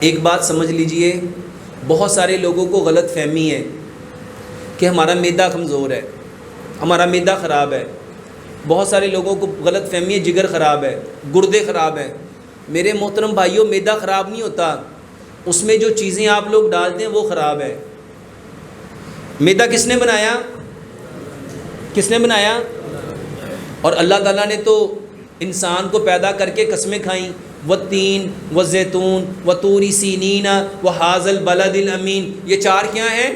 ایک بات سمجھ لیجئے، بہت سارے لوگوں کو غلط فہمی ہے کہ ہمارا معدہ کمزور ہے، ہمارا معدہ خراب ہے۔ بہت سارے لوگوں کو غلط فہمی ہے جگر خراب ہے، گردے خراب ہے۔ میرے محترم بھائیوں، معدہ خراب نہیں ہوتا، اس میں جو چیزیں آپ لوگ ڈالتے ہیں وہ خراب ہے۔ معدہ کس نے بنایا؟ کس نے بنایا؟ اور اللہ تعالیٰ نے تو انسان کو پیدا کر کے قسمیں کھائیں، والتین والزیتون وطور سینین وہذا البلد الامین۔ یہ چار کیا ہیں؟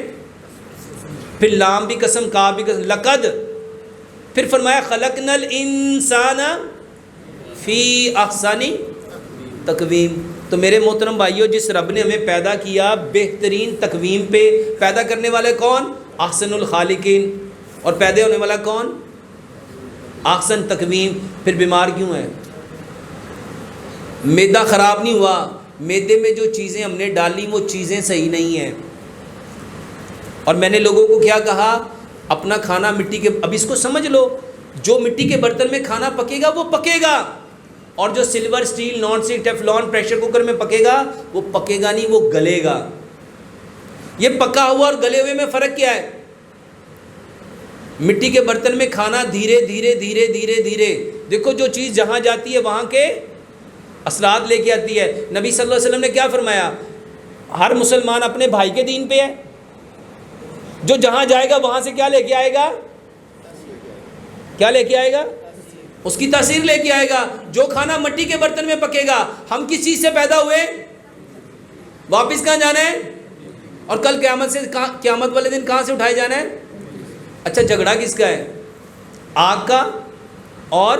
پھر لام بھی قسم، کاف بھی قسم، لقد، پھر فرمایا خلقنا الانسان فی احسن تقویم۔ تو میرے محترم بھائیوں، جس رب نے ہمیں پیدا کیا بہترین تقویم پہ، پیدا کرنے والے کون؟ احسن الخالقین، اور پیدا ہونے والا کون؟ احسن تقویم۔ پھر بیمار کیوں ہے؟ معدہ خراب نہیں ہوا، معدے میں جو چیزیں ہم نے ڈالی وہ چیزیں صحیح نہیں ہیں۔ اور میں نے لوگوں کو کیا کہا؟ اپنا کھانا مٹی کے، اب اس کو سمجھ لو، جو مٹی کے برتن میں کھانا پکے گا وہ پکے گا، اور جو silver, steel, non stick, Teflon, pressure cooker میں پکے گا وہ پکے گا نہیں، وہ گلے گا۔ یہ پکا ہوا اور گلے ہوئے میں فرق کیا ہے؟ مٹی کے برتن میں کھانا دھیرے دھیرے دھیرے دھیرے دھیرے، دیکھو جو چیز جہاں جاتی ہے وہاں کے اثرات لے کے آتی ہے۔ نبی صلی اللہ علیہ وسلم نے کیا فرمایا؟ ہر مسلمان اپنے بھائی کے دین پہ ہے، جو جہاں جائے گا وہاں سے کیا لے کے آئے گا؟ کیا لے کے آئے گا؟ اس کی تاثیر لے کے آئے گا۔ جو کھانا مٹی کے برتن میں پکے گا، ہم کس چیز سے پیدا ہوئے؟ واپس کہاں جانا ہے؟ اور کل قیامت والے دن کہاں سے اٹھائے جانا ہے؟ اچھا، جھگڑا کس کا ہے؟ آگ کا اور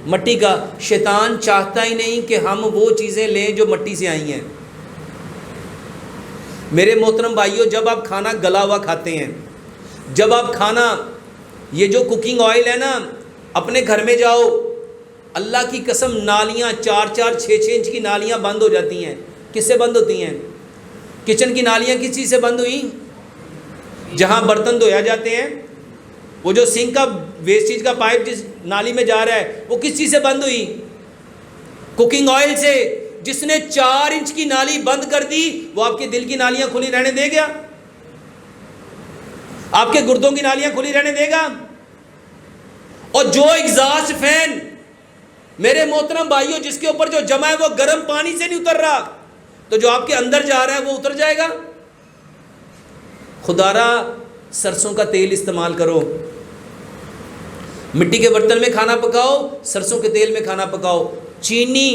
مٹی کا۔ شیطان چاہتا ہی نہیں کہ ہم وہ چیزیں لیں جو مٹی سے آئی ہیں۔ میرے محترم بھائیوں، جب آپ کھانا گلا ہوا کھاتے ہیں، جب آپ کھانا، یہ جو کوکنگ آئل ہے نا، اپنے گھر میں جاؤ، اللہ کی قسم نالیاں 4-4 6-6 انچ کی نالیاں بند ہو جاتی ہیں۔ کس سے بند ہوتی ہیں؟ کچن کی نالیاں کس چیز سے بند ہوئی؟ جہاں برتن دھویا جاتے ہیں، وہ جو سنک کا ویسٹیج کا پائپ جس نالی میں جا رہا ہے وہ کس چیز سے بند ہوئی؟ کوکنگ آئل سے۔ جس نے 4 انچ کی نالی بند کر دی وہ آپ کے دل کی نالیاں کھلی رہنے دے گا؟ آپ کے گردوں کی نالیاں کھلی رہنے دے گا؟ اور جو ایگزاسٹ فین، میرے محترم بھائیوں، جس کے اوپر جو جمع ہے وہ گرم پانی سے نہیں اتر رہا، تو جو آپ کے اندر جا رہا ہے وہ اتر جائے گا؟ خدا را سرسوں کا تیل استعمال کرو، مٹی کے برتن میں کھانا پکاؤ، سرسوں کے تیل میں کھانا پکاؤ۔ چینی،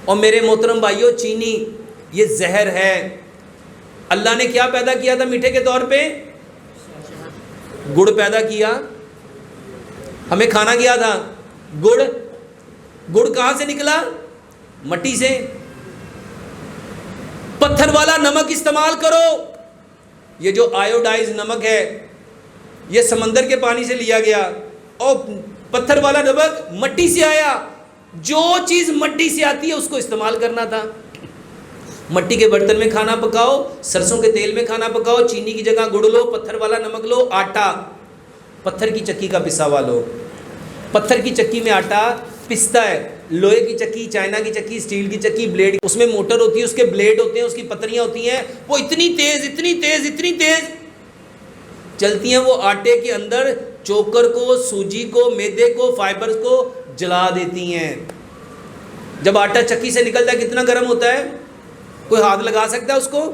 اور میرے محترم بھائیوں، چینی یہ زہر ہے۔ اللہ نے کیا پیدا کیا تھا میٹھے کے طور پہ؟ گڑ پیدا کیا۔ ہمیں کھانا کیا تھا؟ گڑ۔ گڑ کہاں سے نکلا؟ مٹی سے۔ پتھر والا نمک استعمال کرو۔ یہ جو آیوڈائز نمک ہے یہ سمندر کے پانی سے لیا گیا، اور پتھر والا نمک مٹی سے آیا۔ جو چیز مٹی سے آتی ہے اس کو استعمال کرنا تھا۔ مٹی کے برتن میں کھانا پکاؤ، سرسوں کے تیل میں کھانا پکاؤ، چینی کی جگہ گڑ لو، پتھر والا نمک لو، آٹا پتھر کی چکی کا پسا ہوا لو۔ پتھر کی چکی میں آٹا پستا ہے، لوہے کی چکی، چائنا کی چکی، اسٹیل کی چکی، بلیڈ، اس میں موٹر ہوتی ہے، اس کے بلیڈ ہوتے ہیں، اس کی پتریاں ہوتی ہیں، وہ اتنی تیز اتنی تیز اتنی تیز چلتی ہیں، وہ آٹے کے اندر چوکر کو، سوجی کو، میدے کو، فائبرز کو جلا دیتی ہیں۔ جب آٹا چکی سے نکلتا ہے کتنا گرم ہوتا ہے؟ کوئی ہاتھ لگا سکتا ہے اس کو؟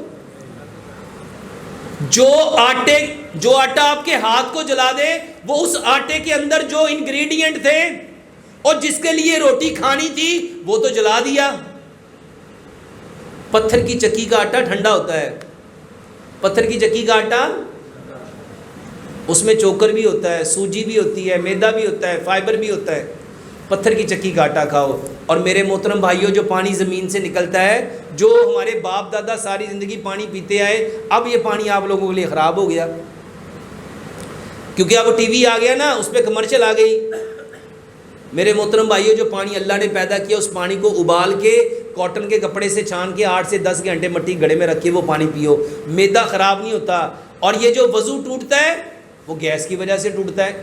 جو آٹا آپ کے ہاتھ کو جلا دے، وہ اس آٹے کے اندر جو انگریڈینٹ تھے اور جس کے لیے روٹی کھانی تھی وہ تو جلا دیا۔ پتھر کی چکی کا آٹا ٹھنڈا ہوتا ہے، پتھر کی چکی کا آٹا، اس میں چوکر بھی ہوتا ہے، سوجی بھی ہوتی ہے، میدا بھی ہوتا ہے، فائبر بھی ہوتا ہے۔ پتھر کی چکی کا آٹا کھاؤ۔ اور میرے محترم بھائیوں، جو پانی زمین سے نکلتا ہے، جو ہمارے باپ دادا ساری زندگی پانی پیتے آئے، اب یہ پانی آپ لوگوں کے لیے خراب ہو گیا، کیونکہ اب ٹی وی آ گیا نا، اس پہ کمرشل آ گئی۔ میرے محترم بھائیوں، جو پانی اللہ نے پیدا کیا اس پانی کو ابال کے کاٹن کے کپڑے سے چھان کے 8 سے 10 گھنٹے مٹی گڑھے میں رکھ کے وہ پانی پیو، معدہ خراب نہیں ہوتا۔ اور یہ جو وضو ٹوٹتا ہے وہ گیس کی وجہ سے ٹوٹتا ہے۔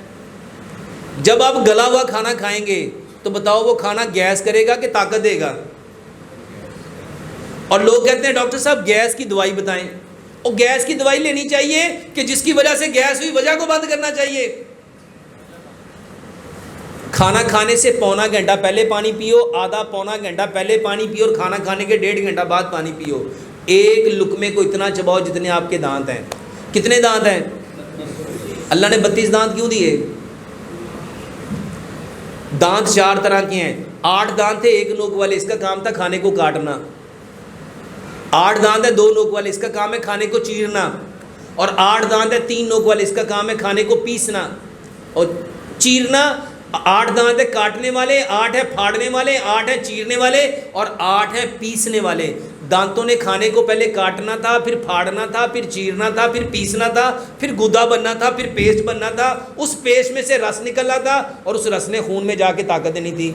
جب آپ گلا ہوا کھانا کھائیں گے تو بتاؤ وہ کھانا گیس کرے گا کہ طاقت دے گا؟ اور لوگ کہتے ہیں ڈاکٹر صاحب گیس کی دوائی بتائیں. اور گیس کی دوائی لینی چاہیے کہ جس کی وجہ سے گیس ہوئی وجہ کو بند کرنا چاہیے. کھانا کھانے سے پونا گھنٹہ پہلے پانی پیو، آدھا پونا گھنٹہ پہلے پانی پیو، اور کھانا کھانے کے 1.5 گھنٹہ بعد پانی پیو. ایک لقمے کو اتنا چباؤ جتنے آپ کے دانت ہیں. کتنے دانت ہیں؟ اللہ نے 32 دانت کیوں دیے؟ دانت 4 طرح کے ہیں. 8 دانت تھے 1 نوک والے، اس کا کام تھا کھانے کو کاٹنا. 8 دانت ہے 2 نوک والے، اس کا کام ہے کھانے کو چیرنا. اور 8 دانت ہے 3 نوک والے، اس کا کام ہے کھانے کو پیسنا اور چیرنا. 8 دانت ہے کاٹنے والے، 8 ہے پھاڑنے والے، 8 ہے چیرنے والے، اور 8 ہے پیسنے والے. دانتوں نے کھانے کو پہلے کاٹنا تھا، پھر پھاڑنا تھا، پھر چیرنا تھا، پھر پیسنا تھا، پھر گودا بننا تھا، پھر پیسٹ بننا تھا. اس پیسٹ میں سے رس نکلنا تھا اور اس رس نے خون میں جا کے طاقت دینی تھی.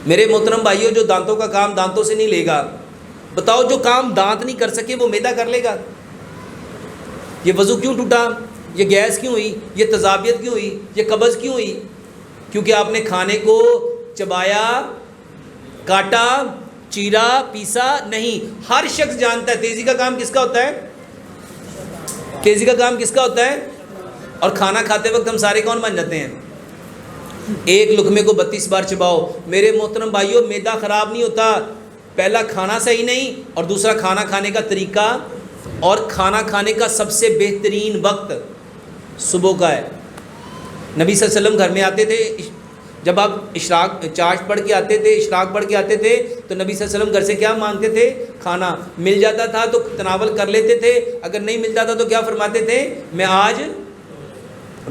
میرے محترم بھائیوں، جو دانتوں کا کام دانتوں سے نہیں لے گا، بتاؤ جو کام دانت نہیں کر سکے وہ معدہ کر لے گا؟ یہ وضو کیوں ٹوٹا؟ یہ گیس کیوں ہوئی؟ یہ تذابیت کیوں ہوئی؟ یہ قبض کیوں ہوئی؟ کیونکہ آپ نے کھانے کو چبایا، کاٹا، چیرا، پیسا نہیں. ہر شخص جانتا ہے تیزی کا کام کس کا ہوتا ہے؟ تیزی کا کام کس کا ہوتا ہے؟ اور کھانا کھاتے وقت ہم سارے کون بن جاتے ہیں؟ ایک لقمے کو 32 بار چباؤ. میرے محترم بھائیوں، معدہ خراب نہیں ہوتا. پہلا کھانا صحیح نہیں، اور دوسرا کھانا کھانے کا طریقہ. اور کھانا کھانے کا سب سے بہترین وقت صبح کا ہے. نبی صلی اللہ علیہ وسلم گھر میں آتے تھے، جب آپ اشراق چاشت پڑھ کے آتے تھے، اشراق پڑھ کے آتے تھے، تو نبی صلی اللہ علیہ وسلم گھر سے کیا مانگتے تھے؟ کھانا. مل جاتا تھا تو تناول کر لیتے تھے، اگر نہیں ملتا تھا تو کیا فرماتے تھے؟ میں آج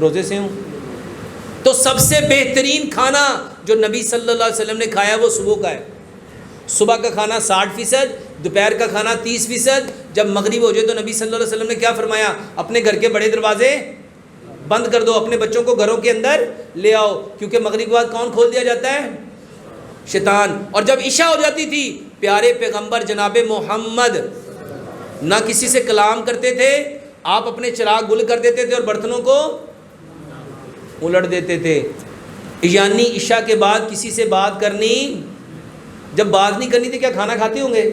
روزے سے ہوں. تو سب سے بہترین کھانا جو نبی صلی اللہ علیہ وسلم نے کھایا وہ صبح کا ہے. صبح کا کھانا 60%، دوپہر کا کھانا 30%. جب مغرب ہو جائے تو نبی صلی اللہ علیہ وسلم نے کیا فرمایا؟ اپنے گھر کے بڑے دروازے بند کر دو، اپنے بچوں کو گھروں کے اندر لے آؤ، کیونکہ مغرب کے بعد کون کھول دیا جاتا ہے؟ شیطان. اور جب عشاء ہو جاتی تھی، پیارے پیغمبر جناب محمد نہ کسی سے کلام کرتے تھے، آپ اپنے چراغ گل کر دیتے تھے اور برتنوں کو الٹ دیتے تھے. یعنی عشاء کے بعد کسی سے بات کرنی، جب بات نہیں کرنی تھی کیا کھانا کھاتے ہوں گے؟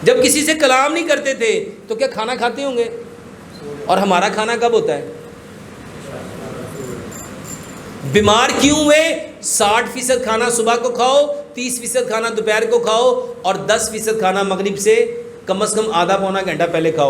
جب کسی سے کلام نہیں کرتے تھے تو کیا کھانا کھاتے ہوں گے؟ اور ہمارا کھانا کب ہوتا ہے؟ بیمار کیوں ہوئے؟ 60% کھانا صبح کو کھاؤ، 30% کھانا دوپہر کو کھاؤ، اور 10% کھانا مغرب سے کم از کم آدھا پونا گھنٹہ پہلے کھاؤ.